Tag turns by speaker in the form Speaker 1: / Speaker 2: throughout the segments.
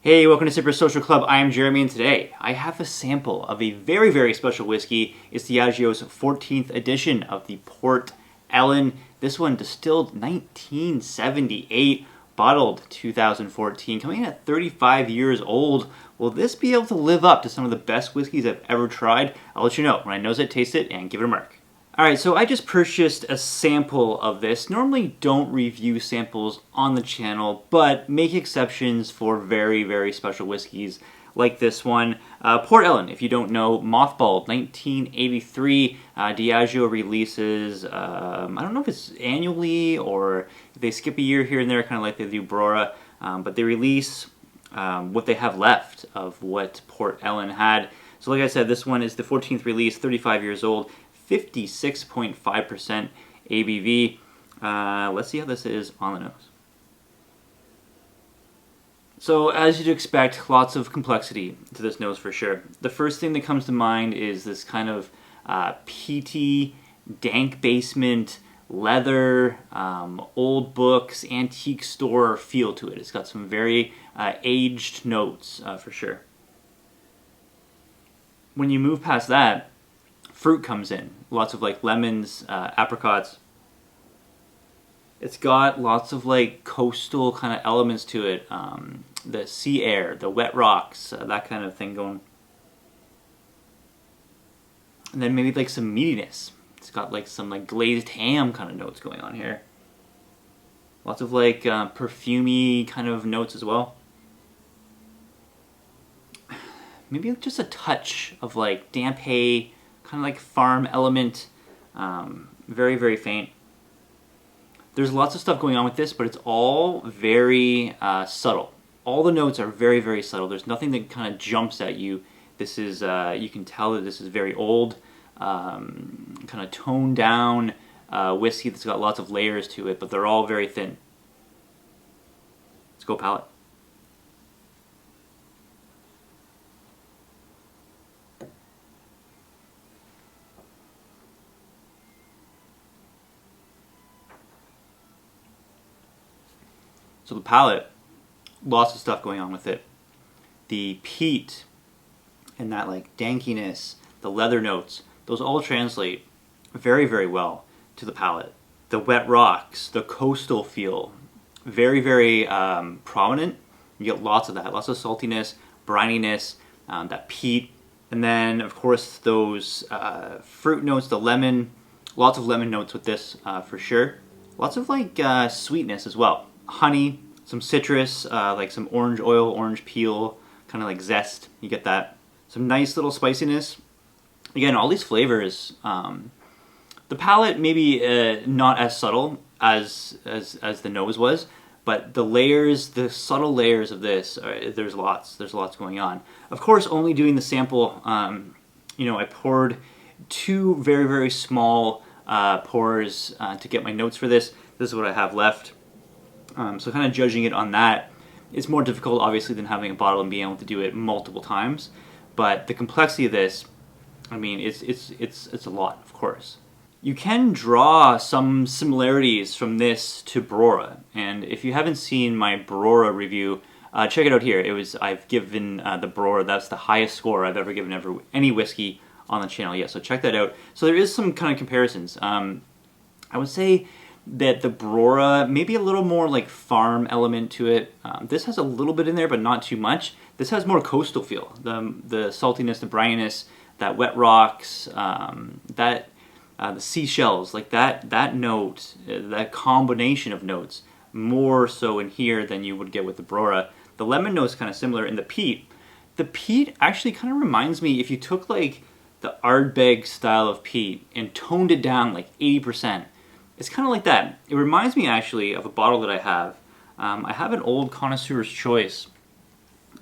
Speaker 1: Hey, welcome to Sipper Social Club. I am Jeremy, and today I have a sample of a very, very special whiskey. It's Diageo's 14th edition of the Port Ellen. This one distilled 1978, bottled 2014, coming in at 35 years old. Will this be able to live up to some of the best whiskeys I've ever tried? I'll let you know when I nose it, taste it, and give it a mark. Alright, so I just purchased a sample of this. Normally don't review samples on the channel, but make exceptions for very, very special whiskeys like this one. Port Ellen, if you don't know, mothballed, 1983. Diageo releases, I don't know if it's annually or if they skip a year here and there, kind of like they do Brora, but they release what they have left of what Port Ellen had. So like I said, this one is the 14th release, 35 years old. 56.5% ABV. Let's see how this is on the nose. So as you'd expect, lots of complexity to this nose for sure. The first thing that comes to mind is this kind of peaty, dank basement, leather, old books, antique store feel to it. It's got some very aged notes for sure. When you move past that, fruit comes in. Lots of like lemons, apricots. It's got lots of like coastal kind of elements to it. The sea air, the wet rocks, that kind of thing going. And then maybe like some meatiness. It's got like some like glazed ham kind of notes going on here. Lots of like perfumey kind of notes as well. Maybe just a touch of like damp hay, kind of like farm element, very, very faint. There's lots of stuff going on with this, but it's all very subtle. All the notes are very, very subtle. There's nothing that kind of jumps at you. This is, you can tell that this is very old, kind of toned down whiskey that's got lots of layers to it, but they're all very thin. Let's go palate. So the palate, lots of stuff going on with it. The peat and that like dankiness, the leather notes, those all translate very, very well to the palate. The wet rocks, the coastal feel, very, very prominent. You get lots of that, lots of saltiness, brininess, that peat. And then, of course, those fruit notes, the lemon, lots of lemon notes with this for sure. Lots of like sweetness as well. Honey, some citrus, like some orange oil, orange peel, kind of like zest. You get that. Some nice little spiciness. Again, all these flavors. The palate maybe not as subtle as the nose was, but the layers, the subtle layers of this, there's lots going on. Of course, only doing the sample. You know, I poured 2 very, very small pours to get my notes for this. This is what I have left. So kind of judging it on that, it's more difficult obviously than having a bottle and being able to do it multiple times. But the complexity of this, I mean, it's a lot, of course. You can draw some similarities from this to Brora, and if you haven't seen my Brora review, check it out here. I've given the Brora, that's the highest score I've ever given any whiskey on the channel yet. So check that out. So there is some kind of comparisons. I would say that the Brora, maybe a little more like farm element to it. This has a little bit in there, but not too much. This has more coastal feel. The saltiness, the brininess, that wet rocks, the seashells, like that note, that combination of notes, more so in here than you would get with the Brora. The lemon note's kind of similar in the peat. The peat actually kind of reminds me, if you took like the Ardbeg style of peat and toned it down like 80%, it's kind of like that. It reminds me actually of a bottle that I have. I have an old Connoisseur's Choice.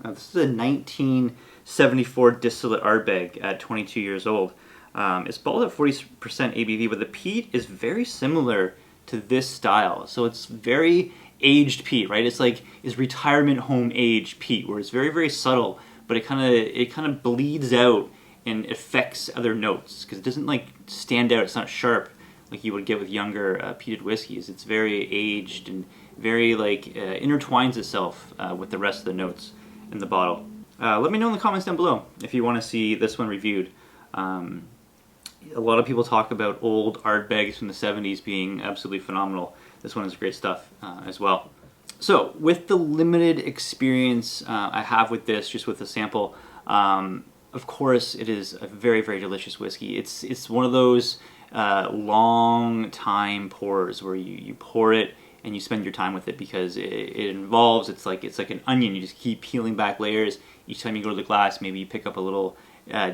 Speaker 1: This is a 1974 distillate Ardbeg at 22 years old. It's bottled at 40% ABV, but the peat is very similar to this style. So it's very aged peat, right? It's like retirement home aged peat, where it's very, very subtle, but it kind of bleeds out and affects other notes because it doesn't like stand out. It's not sharp like you would get with younger peated whiskeys. It's very aged and very like intertwines itself with the rest of the notes. in the bottle. Let me know in the comments down below if you want to see this one reviewed. A lot of people talk about old Ardbegs from the 70s being absolutely phenomenal. This one is great stuff as well. So with the limited experience I have with this, just with the sample, of course it is a very, very delicious whiskey. It's one of those long time pours where you pour it and you spend your time with it, because it involves, it's like an onion. You just keep peeling back layers. Each time you go to the glass, maybe you pick up a little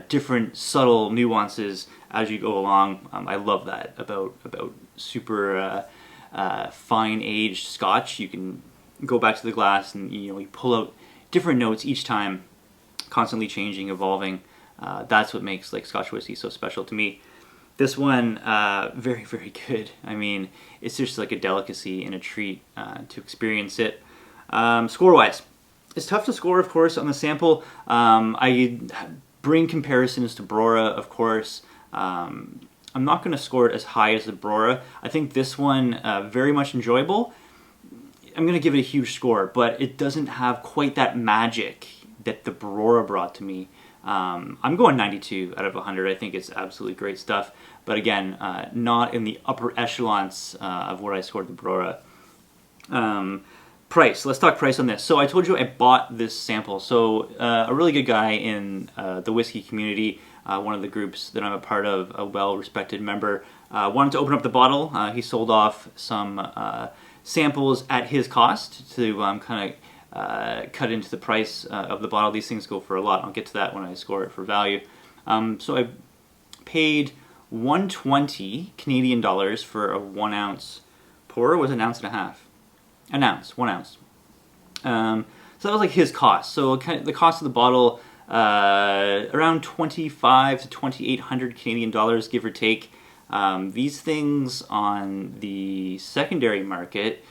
Speaker 1: different subtle nuances as you go along. I love that about super fine aged Scotch. You can go back to the glass and you pull out different notes each time, constantly changing, evolving. That's what makes like Scotch whiskey so special to me. This one, very, very good. I mean, it's just like a delicacy and a treat to experience it. Score-wise, it's tough to score, of course, on the sample. I bring comparisons to Brora, of course. I'm not going to score it as high as the Brora. I think this one, very much enjoyable. I'm going to give it a huge score, but it doesn't have quite that magic that the Brora brought to me. I'm going 92 out of 100. I think it's absolutely great stuff. But again, not in the upper echelons of where I scored the Brora. Price. Let's talk price on this. So I told you I bought this sample. So a really good guy in the whiskey community, one of the groups that I'm a part of, a well-respected member, wanted to open up the bottle. He sold off some samples at his cost to kind of cut into the price of the bottle. These things go for a lot. I'll get to that when I score it for value. So I paid 120 Canadian dollars for a 1 ounce pour. It was an ounce and a half. An ounce, 1 ounce. So that was like his cost. So the cost of the bottle, around 25 to 2,800 Canadian dollars, give or take. These things on the secondary market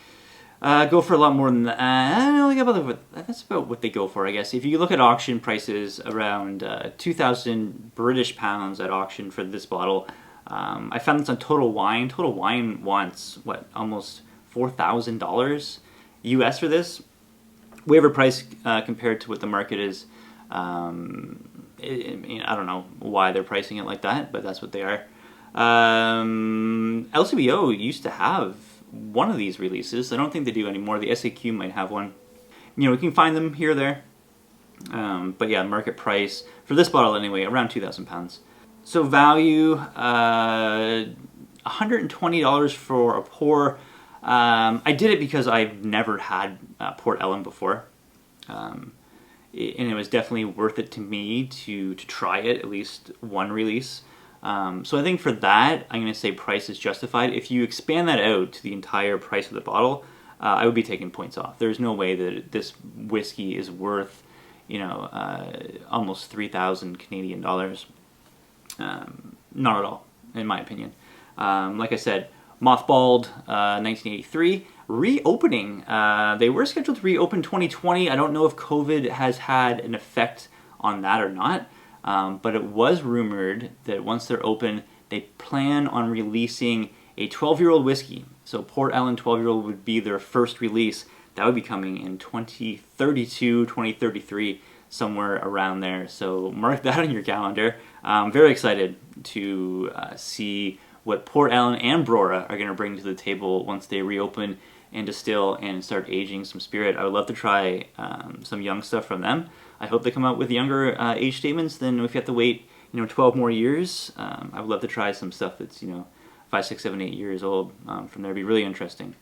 Speaker 1: go for a lot more than that. That's about what they go for, I guess. If you look at auction prices, around 2,000 British pounds at auction for this bottle. I found this on Total Wine. Total Wine wants, what, almost $4,000 US for this. Way overpriced compared to what the market is. I don't know why they're pricing it like that, but that's what they are. LCBO used to have one of these releases. I don't think they do anymore. The SAQ might have one. We can find them here or there. But yeah, market price for this bottle anyway, around 2,000 pounds. So value, $120 for a pour. I did it because I've never had Port Ellen before. And it was definitely worth it to me to try it, at least one release. So I think for that, I'm going to say price is justified. If you expand that out to the entire price of the bottle, I would be taking points off. There's no way that this whiskey is worth, almost 3,000 Canadian dollars. Not at all, in my opinion. Like I said, mothballed 1983. Reopening. They were scheduled to reopen 2020. I don't know if COVID has had an effect on that or not. But it was rumored that once they're open, they plan on releasing a 12-year-old whiskey. So Port Ellen 12-year-old would be their first release. That would be coming in 2032, 2033, somewhere around there. So mark that on your calendar. I'm very excited to see what Port Ellen and Brora are going to bring to the table once they reopen and distill and start aging some spirit. I would love to try some young stuff from them. I hope they come out with younger age statements than if you have to wait, 12 more years. I would love to try some stuff that's, 5, 6, 7, 8 years old from there. It'd be really interesting,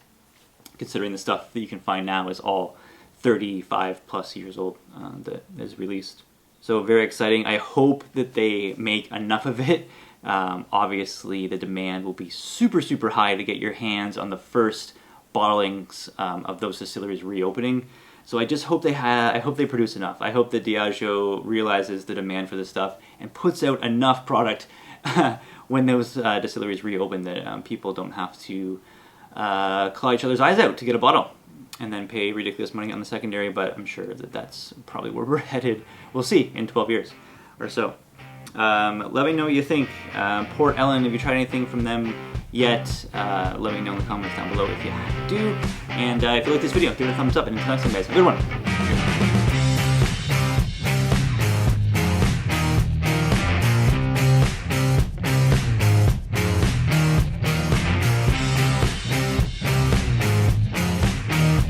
Speaker 1: considering the stuff that you can find now is all 35 plus years old that is released. So very exciting. I hope that they make enough of it. Obviously, the demand will be super, super high to get your hands on the first bottlings of those distilleries reopening. So I just hope I hope they produce enough. I hope that Diageo realizes the demand for this stuff and puts out enough product when those distilleries reopen that people don't have to claw each other's eyes out to get a bottle and then pay ridiculous money on the secondary. But I'm sure that that's probably where we're headed. We'll see in 12 years or so. Let me know what you think. Port Ellen, have you tried anything from them yet? Let me know in the comments down below if you do. And if you like this video, give it a thumbs up. And until next time, guys, have a good one.